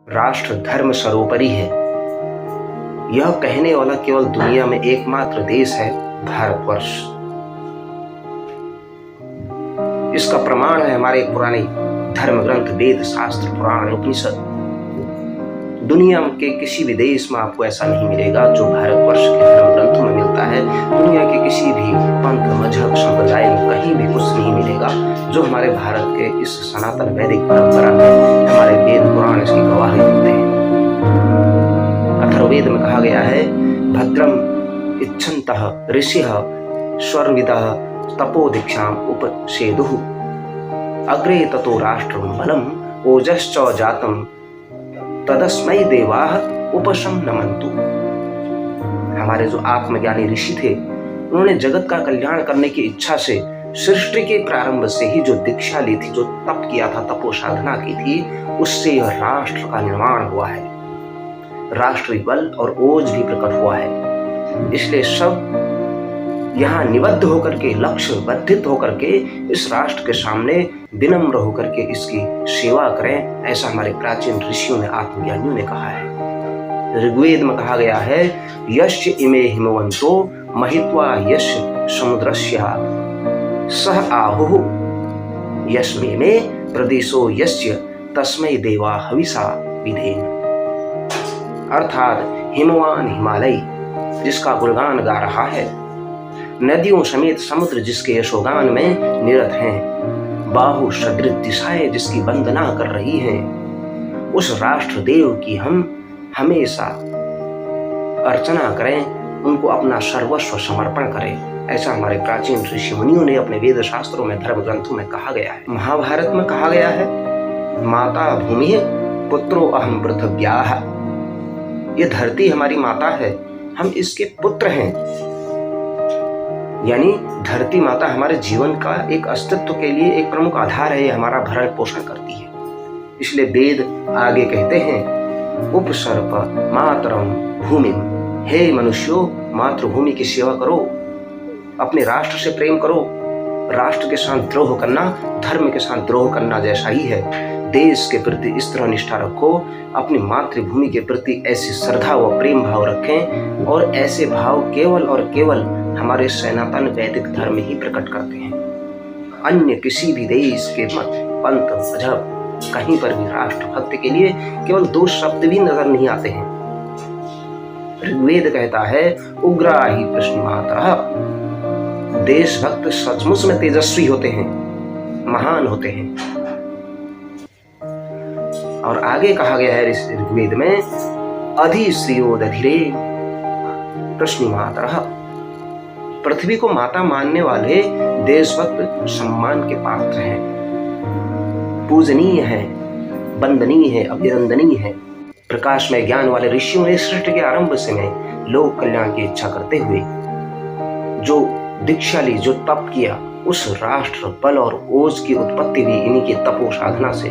राष्ट्र धर्म सर्वोपरि है, यह कहने वाला केवल दुनिया में एकमात्र देश है भारतवर्ष। इसका प्रमाण है हमारे पुराने धर्म ग्रंथ वेद शास्त्र पुराण उपनिषद। दुनिया के किसी भी देश में आपको ऐसा नहीं मिलेगा जो भारतवर्ष के धर्म ग्रंथों में मिलता है। दुनिया के किसी भी पंथ मजहब संप्रदाय में कहीं भी कुछ नहीं मिलेगा जो हमारे भारत के इस सनातन वैदिक परंपरा में हमारे वेद पुराण इसकी गवाही देते हैं। अथर्ववेद में कहा गया है, भद्रम इच्छन्तः ऋषिः स्वर्विदः तपो दीक्षाम उपसेदुः अग्रे ततो राष्ट्रं बलम ओजश्च जातम तदस्मै देवाः उपशमनमन्तु। हमारे जो आत्मज्ञानी ऋषि थे, उन्होंने जगत का कल्याण करने की इच्छा से सृष्टि के प्रारंभ से ही जो दीक्षा ली थी, जो तप किया था, तपो साधना की थी, उससे यह राष्ट्र का निर्माण हुआ है। राष्ट्रीय बल और ओज भी प्रकट हुआ है। इसलिए सब यहाँ निबद्ध होकर के, लक्ष्य बद्धित होकर के इस राष्ट्र के सामने विनम्र होकर के इसकी सेवा करें, ऐसा हमारे प्राचीन ऋषियों ने, आत्मज्ञानियों ने कहा है। ऋग्वेद में कहा गया है, यस्य इमे हिमवंतो महित्वा यस्य समुद्रस्य सह आहुः यस्मे में प्रदेशो यस्य तस्मै देवा हविषा विधेन। अर्थात हिमवान हिमालय जिसका गुणगान गा रहा है, नदियों समेत समुद्र जिसके यशोगान में निरत हैं, बाहु सदृश दिशाएं जिसकी वंदना कर रही हैं, उस राष्ट्र देव की हम हमेशा अर्चना करें, उनको अपना सर्वस्व समर्पण करें, ऐसा हमारे प्राचीन ऋषि मुनियों ने अपने वेद शास्त्रों में, धर्म ग्रंथों में कहा गया है। महाभारत में कहा गया है, माता भूमि पुत्रो अहम पृथिव्याः। ये धरती हमारी माता है, हम इसके पुत्र हैं। यानी धरती माता हमारे जीवन का एक अस्तित्व के लिए एक प्रमुख आधार है, हमारा भरण पोषण करती है। इसलिए वेद आगे कहते हैं, उपसर्प मातरम भूमि, हे मनुष्यों, मातृभूमि की सेवा करो, अपने राष्ट्र से प्रेम करो। राष्ट्र के साथ द्रोह करना धर्म के साथ द्रोह करना जैसा ही है। देश के प्रति इस तरह निष्ठा रखो, अपनी मातृभूमि के प्रति ऐसी श्रद्धा व प्रेम भाव रखें, और ऐसे भाव केवल और केवल हमारे सनातन वैदिक धर्म ही प्रकट करते हैं। अन्य किसी भी देश के मत पंथ मजहब कहीं पर भी राष्ट्र भक्ति के लिए केवल 2 शब्द भी नजर नहीं आते हैं। ऋग्वेद कहता है, उग्रा ही कृष्ण मातरः। देशभक्त सचमुच में तेजस्वी होते हैं, महान होते हैं। और आगे कहा गया है ऋग्वेद में, अधिश्रियोदधिरे कृष्ण मातरः। पृथ्वी को माता मानने वाले देशभक्त सम्मान के पात्र हैं, पूजनीय है, वंदनीय है, अभिनंदनीय है। प्रकाश में ज्ञान वाले ऋषियों ने सृष्टि के आरंभ से में लोक कल्याण की इच्छा करते हुए जो दीक्षा ली, जो तप किया, उस राष्ट्र बल और ओज की उत्पत्ति भी इन्हीं के तपो साधना से।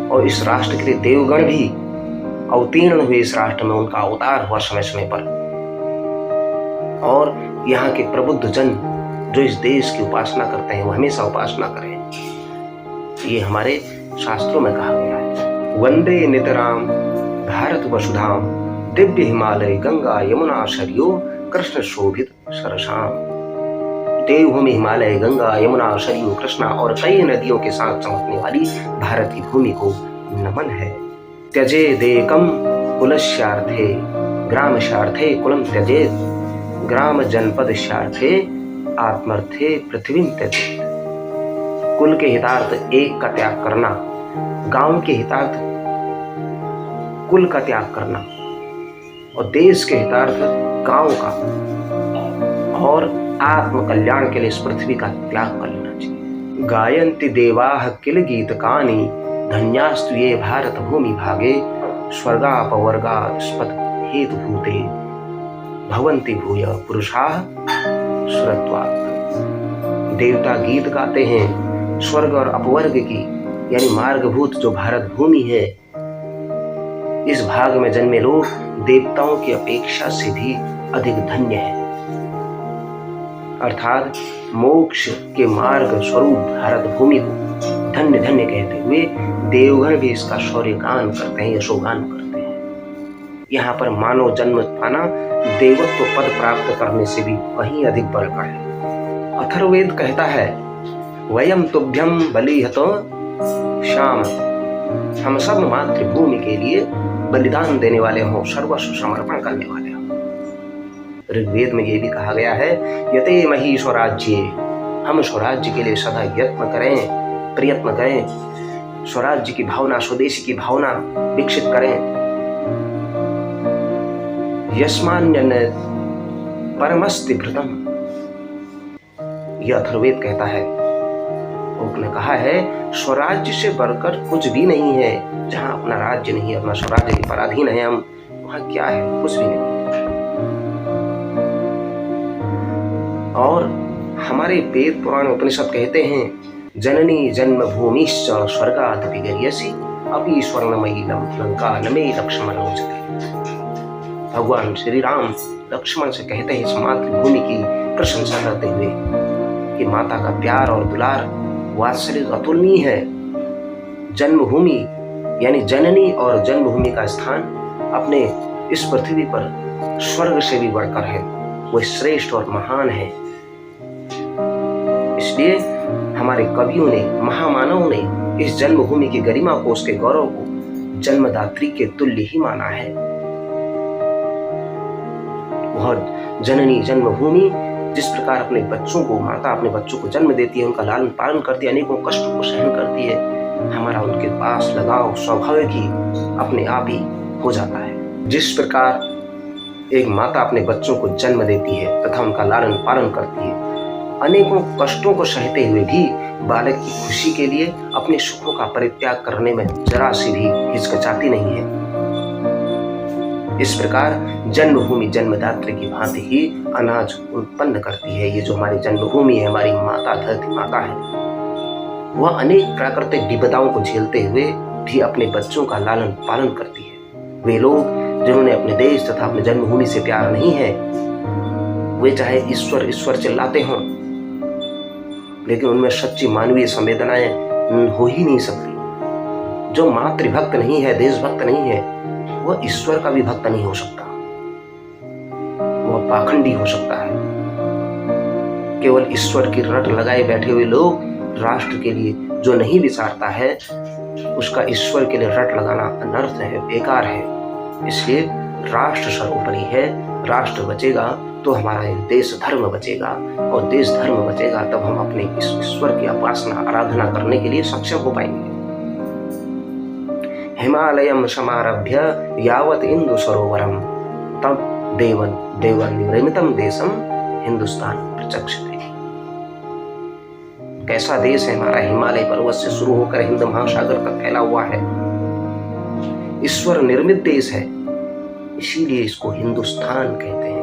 और इस राष्ट्र के लिए देवगण भी अवतीर्ण हुए इस राष्ट्र में, उनका अवतार हुआ समय समय पर। और यहाँ के प्रबुद्ध जन जो इस देश की उपासना करते हैं, वो हमेशा उपासना करें, ये हमारे शास्त्रों में कहा गया है। वंदे नितराम भारत वसुधाम दिव्य हिमालय गंगा यमुना सरयो कृष्ण शोभित सरसाम। देवभूमि हिमालय, गंगा, यमुना, सरयू, कृष्णा और कई नदियों के साथ चमकने वाली भारत की भूमि को नमन है। त्यजेदेकम कुलस्यार्थे ग्रामस्यार्थे कुलम त्यजेत, ग्राम जनपद स्यार्थे आत्मर्थे पृथ्वी त्यजेत। कुल के हितार्थ एक का त्याग करना, गांव के हितार्थ कुल का त्याग करना, और देश के हितार्थ गांव का, और आत्म कल्याण के लिए इस पृथ्वी का त्याग कर लेना चाहिए। गायन्ति देवाः किल गीतकानि धन्यास्तु ये भारत भूमि भागे, स्वर्गापवर्गा स्पद हेतु भूते भवन्ति भूय पुरुषाः सुरत्वात्। देवता गीत गाते हैं स्वर्ग और अपवर्ग की, यानी मार्गभूत जो भारत भूमि है, इस भाग में जन्मे लोग देवताओं की अपेक्षा से भी अधिक धन्य है। अर्थात मोक्ष के मार्ग स्वरूप भारत भूमि को धन्य धन्य कहते हुए देवगण भी इसका शौर्यगान करते हैं, यशोगान करते हैं। यहाँ पर मानव जन्म पाना देवत्व पद प्राप्त करने से भी कहीं अधिक बढ़कर है। अथर्ववेद कहता है, वयम तुभ्यम बलिहतो श्याम, हम सब मातृभूमि के लिए बलिदान देने वाले हों, सर्वस्व समर्पण करने वाले हों। ऋग्वेद में ये भी कहा गया है, यते मही स्वराज्ये, हम स्वराज्य के लिए सदा यत्न करें, प्रयत्न करें, स्वराज्य की भावना, स्वदेशी की भावना विकसित करें। यस्मान्यन परमस्ति भृतम, यह अथर्ववेद कहता है। उसने कहा है, स्वराज्य से बढ़कर कुछ भी नहीं है। जहां अपना राज्य नहीं, अपना स्वराज्य के पराधीन है हम, वहां क्या है? कुछ भी नहीं। और हमारे वेद पुराण उपनिषद कहते हैं, जननी जन्मभूमिश्च स्वर्गादपि गरीयसी अपि स्वर्णमयी लंका न मे लक्ष्मण रोचते। भगवान श्री राम लक्ष्मण से कहते हैं इस मातृभूमि की प्रशंसा करते हुए कि माता का प्यार और दुलार, वात्सल्य अतुलनीय है। जन्मभूमि यानी जननी और जन्मभूमि का स्थान अपने इस पृथ्वी पर स्वर्ग से भी बढ़कर है, वो श्रेष्ठ और महान है। इसलिए हमारे कवियों ने, महामानवों ने इस जन्मभूमि की गरिमा को, उसके गौरव को जन्मदात्री के तुल्य ही माना है। वह जननी जन्मभूमि जिस प्रकार अपने बच्चों को, माता अपने बच्चों को जन्म देती है, उनका लालन पालन करती है, अनेकों कष्टों को सहन करती है, हमारा उनके पास लगाव स्वाभाविक ही अपने आप ही हो जाता है। जिस प्रकार एक माता अपने बच्चों को जन्म देती है तथा उनका लालन पालन करती है, अनेकों कष्टों को सहते हुए भी बालक की खुशी के लिए अपने सुखों का परित्याग करने में जरा सी भी हिचकिचाती नहीं है, इस प्रकार जन्मभूमि जन्मदात्री की भांति ही अनाज उत्पन्न करती है। ये जो हमारी जन्मभूमि है, हमारी माता, धरती माता है, वह अनेक प्राकृतिक विपदाओं को झेलते हुए भी अपने बच्चों का लालन पालन करती है। वे लोग जिन्होंने अपने देश तथा अपने जन्मभूमि से प्यार नहीं है, वे चाहे ईश्वर ईश्वर चिल्लाते हों, लेकिन उनमें सच्ची मानवीय संवेदनाएं हो ही नहीं सकती। जो मातृभक्त नहीं है, देशभक्त नहीं है, वह ईश्वर का भी भक्त नहीं हो सकता, वह पाखंडी हो सकता है। केवल ईश्वर की रट लगाए बैठे हुए लोग राष्ट्र के लिए जो नहीं विचारता है, उसका ईश्वर के लिए रट लगाना अनर्थ है, बेकार है। इसलिए राष्ट्र सर्वोपरि है। राष्ट्र बचेगा तो हमारा देश धर्म बचेगा, और देश धर्म बचेगा तब हम अपने इस ईश्वर की उपासना, आराधना करने के लिए सक्षम हो पाएंगे। हिमालयम समारभ्य यावत इंदु सरोवरम तब देवन निर्मितम देशम हिंदुस्तान प्रचक्षते। कैसा देश है हमारा! हिमालय पर्वत से शुरू होकर हिंद महासागर तक फैला हुआ है, ईश्वर निर्मित देश है, इसीलिए इसको हिंदुस्तान कहते हैं।